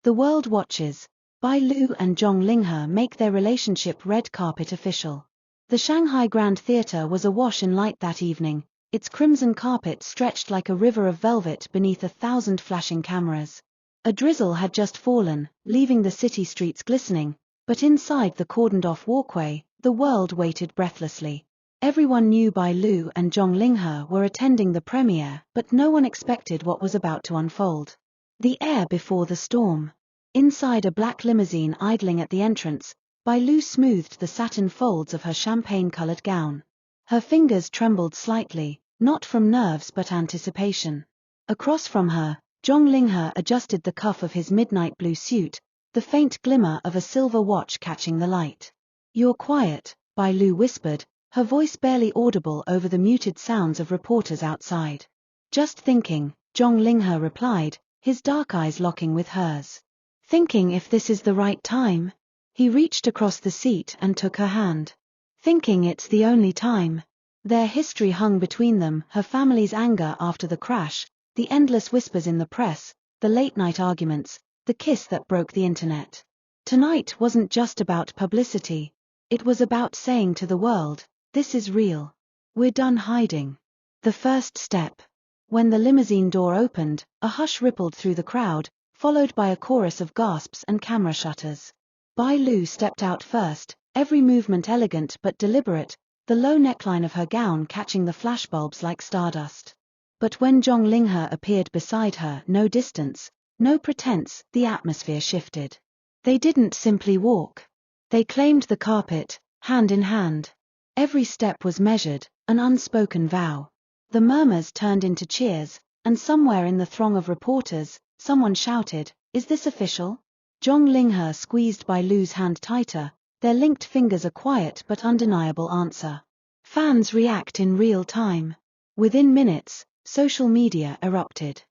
The world watches. Bai Lu and Zhang Linghe make their relationship red carpet official. The Shanghai Grand Theatre was awash in light that evening, its crimson carpet stretched like a river of velvet beneath 1,000 flashing cameras. A drizzle had just fallen, leaving the city streets glistening, but inside the cordoned-off walkway, the world waited breathlessly. Everyone knew Bai Lu and Zhang Linghe were attending the premiere, but no one expected what was about to unfold. The air before the storm. Inside a black limousine idling at the entrance, Bai Lu smoothed the satin folds of her champagne-colored gown. Her fingers trembled slightly, not from nerves but anticipation. Across from her, Zhang Linghe adjusted the cuff of his midnight blue suit, the faint glimmer of a silver watch catching the light. "You're quiet," Bai Lu whispered, her voice barely audible over the muted sounds of reporters outside. "Just thinking," Zhang Linghe replied, his dark eyes locking with hers. "Thinking if this is the right time?" He reached across the seat and took her hand. "Thinking it's the only time." Their history hung between them, her family's anger after the crash, the endless whispers in the press, the late-night arguments, the kiss that broke the internet. Tonight wasn't just about publicity. It was about saying to the world, "This is real. We're done hiding." The first step. When the limousine door opened, a hush rippled through the crowd, followed by a chorus of gasps and camera shutters. Bai Lu stepped out first, every movement elegant but deliberate, the low neckline of her gown catching the flashbulbs like stardust. But when Zhang Linghe appeared beside her, no distance, no pretense, the atmosphere shifted. They didn't simply walk. They claimed the carpet, hand in hand. Every step was measured, an unspoken vow. The murmurs turned into cheers, and somewhere in the throng of reporters, someone shouted, "Is this official?" Zhang Linghe squeezed Bai Lu's hand tighter, their linked fingers a quiet but undeniable answer. Fans react in real time. Within minutes, social media erupted.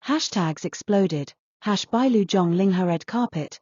Hashtags exploded, #BaiLu Zhang Linghe red carpet,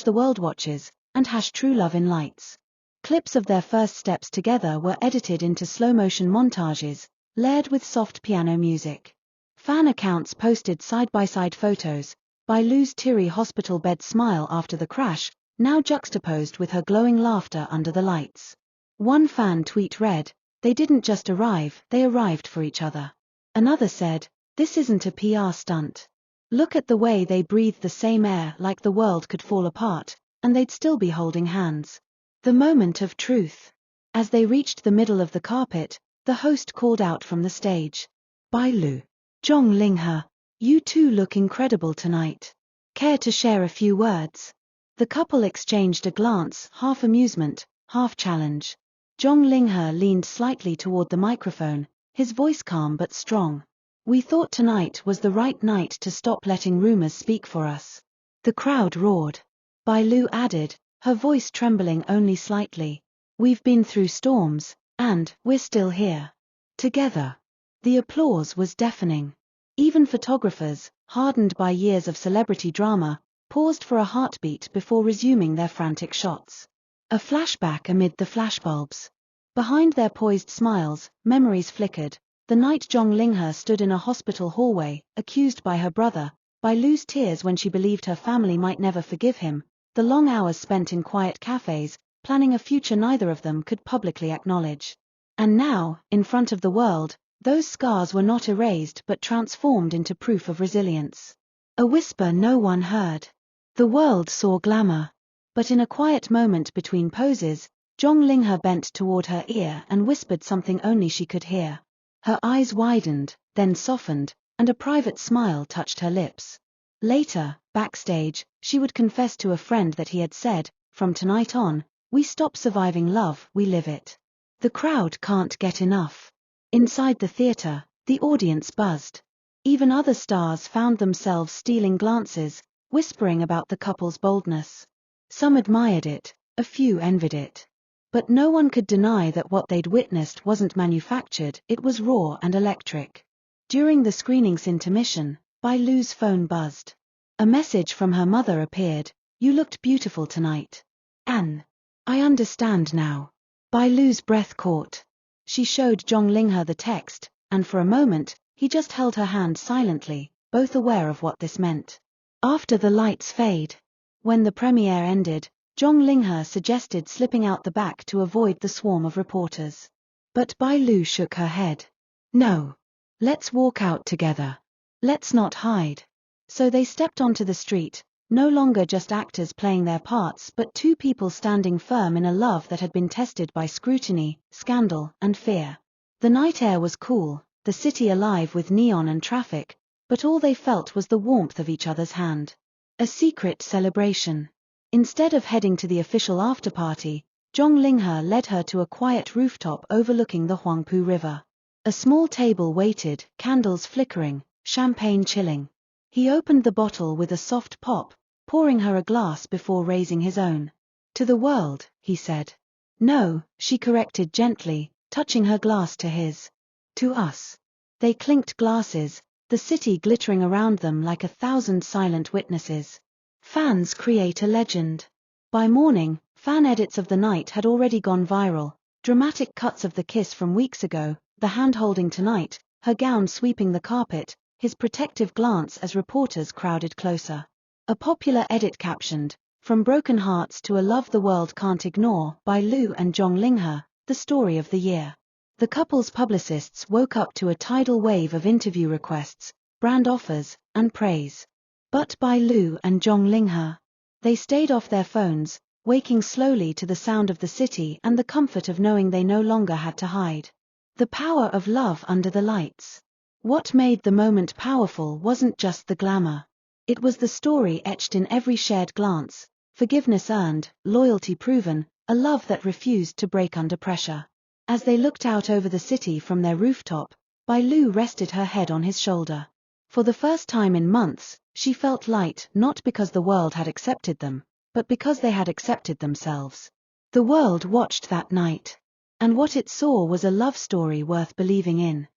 #the world watches, and #true love in lights. Clips of their first steps together were edited into slow-motion montages, layered with soft piano music. Fan accounts posted side-by-side photos, Bai Lu's teary hospital bed smile after the crash, now juxtaposed with her glowing laughter under the lights. One fan tweet read, "They didn't just arrive, they arrived for each other." Another said, "This isn't a PR stunt. Look at the way they breathe the same air, like the world could fall apart, and they'd still be holding hands." The moment of truth. As they reached the middle of the carpet, the host called out from the stage, "Bai Lu, Zhang Linghe, you two look incredible tonight. Care to share a few words?" The couple exchanged a glance, half amusement, half challenge. Zhang Linghe leaned slightly toward the microphone, his voice calm but strong. "We thought tonight was the right night to stop letting rumors speak for us." The crowd roared. Bai Lu added, her voice trembling only slightly, "We've been through storms, and we're still here. Together." The applause was deafening. Even photographers, hardened by years of celebrity drama, paused for a heartbeat before resuming their frantic shots. A flashback amid the flashbulbs. Behind their poised smiles, memories flickered. The night Zhang Linghe stood in a hospital hallway, accused by her brother, Bai Lu's tears when she believed her family might never forgive him, the long hours spent in quiet cafes, planning a future neither of them could publicly acknowledge. And now, in front of the world, those scars were not erased but transformed into proof of resilience. A whisper no one heard. The world saw glamour. But in a quiet moment between poses, Zhang Linghe bent toward her ear and whispered something only she could hear. Her eyes widened, then softened, and a private smile touched her lips. Later, backstage, she would confess to a friend that he had said, "From tonight on, we stop surviving love, we live it." The crowd can't get enough. Inside the theater, the audience buzzed. Even other stars found themselves stealing glances, whispering about the couple's boldness. Some admired it, a few envied it. But no one could deny that what they'd witnessed wasn't manufactured, it was raw and electric. During the screening's intermission, Bai Lu's phone buzzed. A message from her mother appeared, "You looked beautiful tonight. Anne. I understand now." Bai Lu's breath caught. She showed Zhang Linghe the text, and for a moment, he just held her hand silently, both aware of what this meant. After the lights fade, When the premiere ended, Zhang Linghe suggested slipping out the back to avoid the swarm of reporters. But Bai Lu shook her head. No. Let's walk out together. Let's not hide. So they stepped onto the street, no longer just actors playing their parts but two people standing firm in a love that had been tested by scrutiny, scandal, and fear. The night air was cool, the city alive with neon and traffic, but all they felt was the warmth of each other's hand. A secret celebration. Instead of heading to the official after-party, Zhang Linghe led her to a quiet rooftop overlooking the Huangpu River. A small table waited, candles flickering, champagne chilling. He opened the bottle with a soft pop, pouring her a glass before raising his own. To the world, he said. No, she corrected gently, touching her glass to his. To us. They clinked glasses, the city glittering around them like 1,000 silent witnesses. Fans create a legend. By morning, fan edits of the night had already gone viral, dramatic cuts of the kiss from weeks ago, the hand-holding tonight, her gown sweeping the carpet, his protective glance as reporters crowded closer. A popular edit captioned, "From broken hearts to a love the world can't ignore," by Lu and Zhang Linghe, the story of the year. The couple's publicists woke up to a tidal wave of interview requests, brand offers, and praise. But Bai Lu and Zhang Linghe, they stayed off their phones, waking slowly to the sound of the city and the comfort of knowing they no longer had to hide. The power of love under the lights. What made the moment powerful wasn't just the glamour. It was the story etched in every shared glance, forgiveness earned, loyalty proven, a love that refused to break under pressure. As they looked out over the city from their rooftop, Bai Lu rested her head on his shoulder. For the first time in months, she felt light, not because the world had accepted them, but because they had accepted themselves. The world watched that night. And what it saw was a love story worth believing in.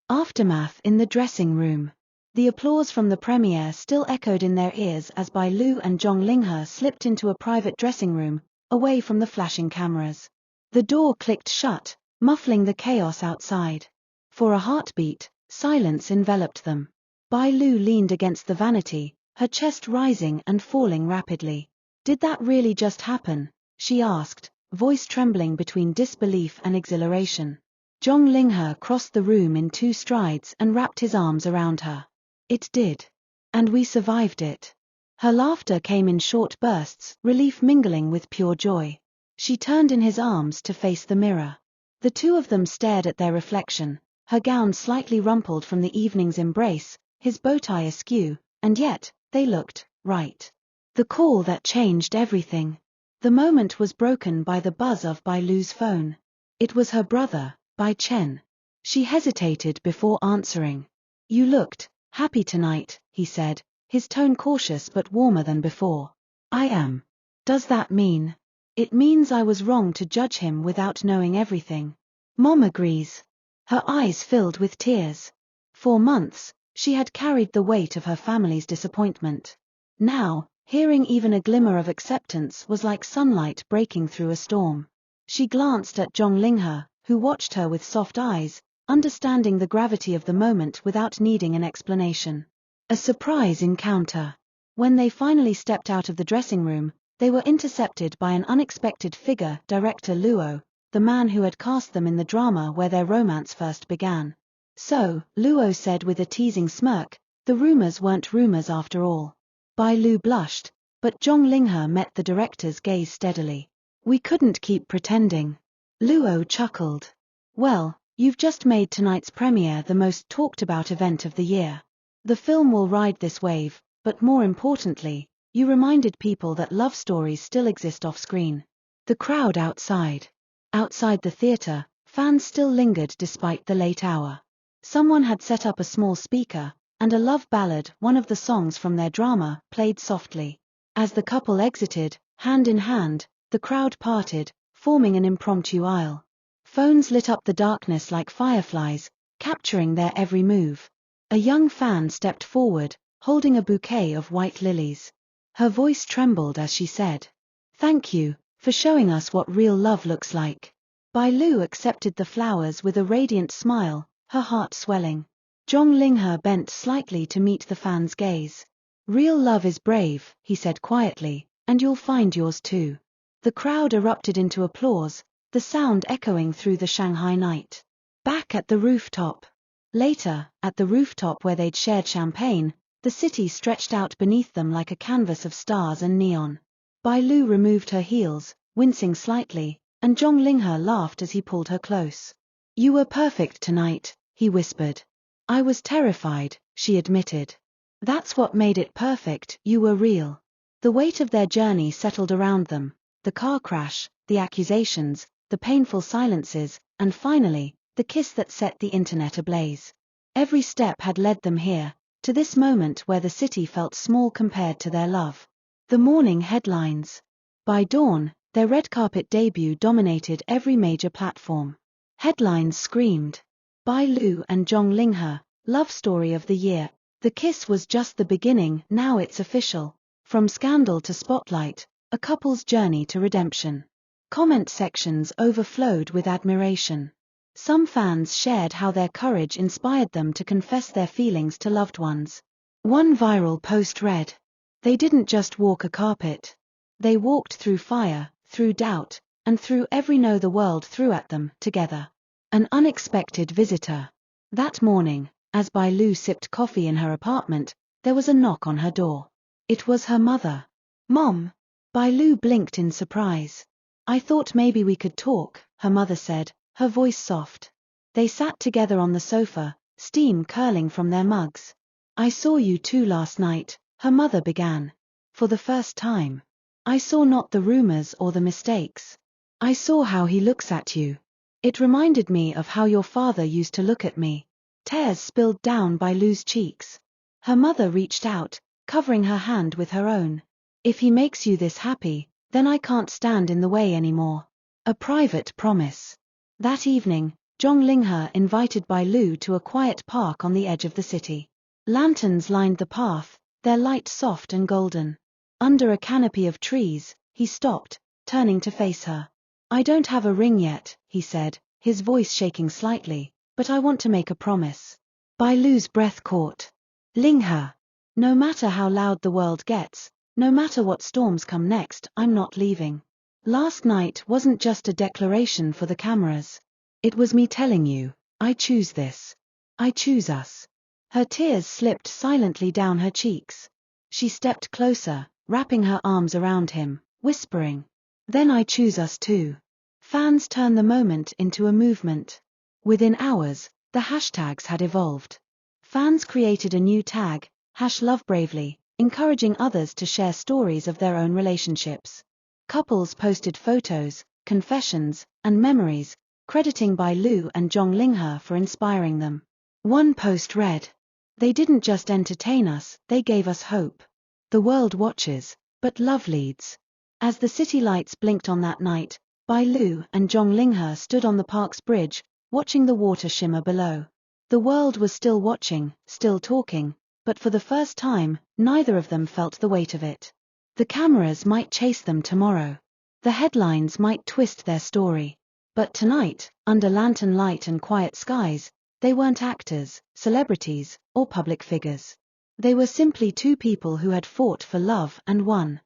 Aftermath in the dressing room. The applause from the premiere still echoed in their ears as Bai Lu and Zhang Linghe slipped into a private dressing room, away from the flashing cameras. The door clicked shut, muffling the chaos outside. For a heartbeat, silence enveloped them. Bai Lu leaned against the vanity, her chest rising and falling rapidly. "Did that really just happen?" she asked, voice trembling between disbelief and exhilaration. Zhang Linghe crossed the room in 2 strides and wrapped his arms around her. "It did. And we survived it." Her laughter came in short bursts, relief mingling with pure joy. She turned in his arms to face the mirror. The two of them stared at their reflection, her gown slightly rumpled from the evening's embrace, his bow tie askew, and yet, they looked right. The call that changed everything. The moment was broken by the buzz of Bai Lu's phone. It was her brother, Bai Chen. She hesitated before answering. "You looked happy tonight," he said, his tone cautious but warmer than before. "I am. Does that mean?" "It means I was wrong to judge him without knowing everything." Mom agrees. Her eyes filled with tears. For months, she had carried the weight of her family's disappointment. Now, hearing even a glimmer of acceptance was like sunlight breaking through a storm. She glanced at Zhang Linghe, who watched her with soft eyes, understanding the gravity of the moment without needing an explanation. A surprise encounter. When they finally stepped out of the dressing room, they were intercepted by an unexpected figure, director Luo, the man who had cast them in the drama where their romance first began. "So," Luo said with a teasing smirk, "the rumors weren't rumors after all." Bai Lu blushed, but Zhang Linghe met the director's gaze steadily. "We couldn't keep pretending." Luo chuckled. "Well, you've just made tonight's premiere the most talked about event of the year. The film will ride this wave, but more importantly, you reminded people that love stories still exist off-screen." The crowd outside. Outside the theater, fans still lingered despite the late hour. Someone had set up a small speaker, and a love ballad, one of the songs from their drama, played softly. As the couple exited, hand in hand, the crowd parted, forming an impromptu aisle. Phones lit up the darkness like fireflies, capturing their every move. A young fan stepped forward, holding a bouquet of white lilies. Her voice trembled as she said, "Thank you, for showing us what real love looks like." Bai Lu accepted the flowers with a radiant smile, her heart swelling. Zhang Linghe bent slightly to meet the fan's gaze. Real love is brave, he said quietly, and you'll find yours too. The crowd erupted into applause, the sound echoing through the Shanghai night. Back at the rooftop. Later, at the rooftop where they'd shared champagne, the city stretched out beneath them like a canvas of stars and neon. Bai Lu removed her heels, wincing slightly, and Zhang Linghe laughed as he pulled her close. You were perfect tonight, he whispered. I was terrified, she admitted. That's what made it perfect, you were real. The weight of their journey settled around them, the car crash, the accusations, the painful silences, and finally, the kiss that set the internet ablaze. Every step had led them here, to this moment where the city felt small compared to their love. The morning headlines. By dawn, their red carpet debut dominated every major platform. Headlines screamed, Bai Lu and Zhang Linghe, love story of the year. The kiss was just the beginning, now it's official. From scandal to spotlight, a couple's journey to redemption. Comment sections overflowed with admiration. Some fans shared how their courage inspired them to confess their feelings to loved ones. One viral post read, they didn't just walk a carpet. They walked through fire, through doubt, and through every no the world threw at them, together. An unexpected visitor. That morning, as Bai Lu sipped coffee in her apartment, there was a knock on her door. It was her mother. Mom. Bai Lu blinked in surprise. I thought maybe we could talk, her mother said, her voice soft. They sat together on the sofa, steam curling from their mugs. I saw you two last night, her mother began. For the first time. I saw not the rumors or the mistakes. I saw how he looks at you. It reminded me of how your father used to look at me. Tears spilled down Bai Lu's cheeks. Her mother reached out, covering her hand with her own. If he makes you this happy, then I can't stand in the way anymore. A private promise. That evening, Zhang Linghe invited Bai Lu to a quiet park on the edge of the city. Lanterns lined the path, their light soft and golden. Under a canopy of trees, he stopped, turning to face her. I don't have a ring yet, he said, his voice shaking slightly, but I want to make a promise. Bai Lu's breath caught. Linghe. No matter how loud the world gets, no matter what storms come next, I'm not leaving. Last night wasn't just a declaration for the cameras. It was me telling you, I choose this. I choose us. Her tears slipped silently down her cheeks. She stepped closer, wrapping her arms around him, whispering, then I choose us too. Fans turned the moment into a movement. Within hours, the hashtags had evolved. Fans created a new tag, #LoveBravely, encouraging others to share stories of their own relationships. Couples posted photos, confessions, and memories, crediting Bai Lu and Zhang Linghe for inspiring them. One post read, they didn't just entertain us, they gave us hope. The world watches, but love leads. As the city lights blinked on that night, Bai Lu and Zhang Linghe stood on the park's bridge, watching the water shimmer below. The world was still watching, still talking, but for the first time, neither of them felt the weight of it. The cameras might chase them tomorrow. The headlines might twist their story. But tonight, under lantern light and quiet skies, they weren't actors, celebrities, or public figures. They were simply two people who had fought for love and won.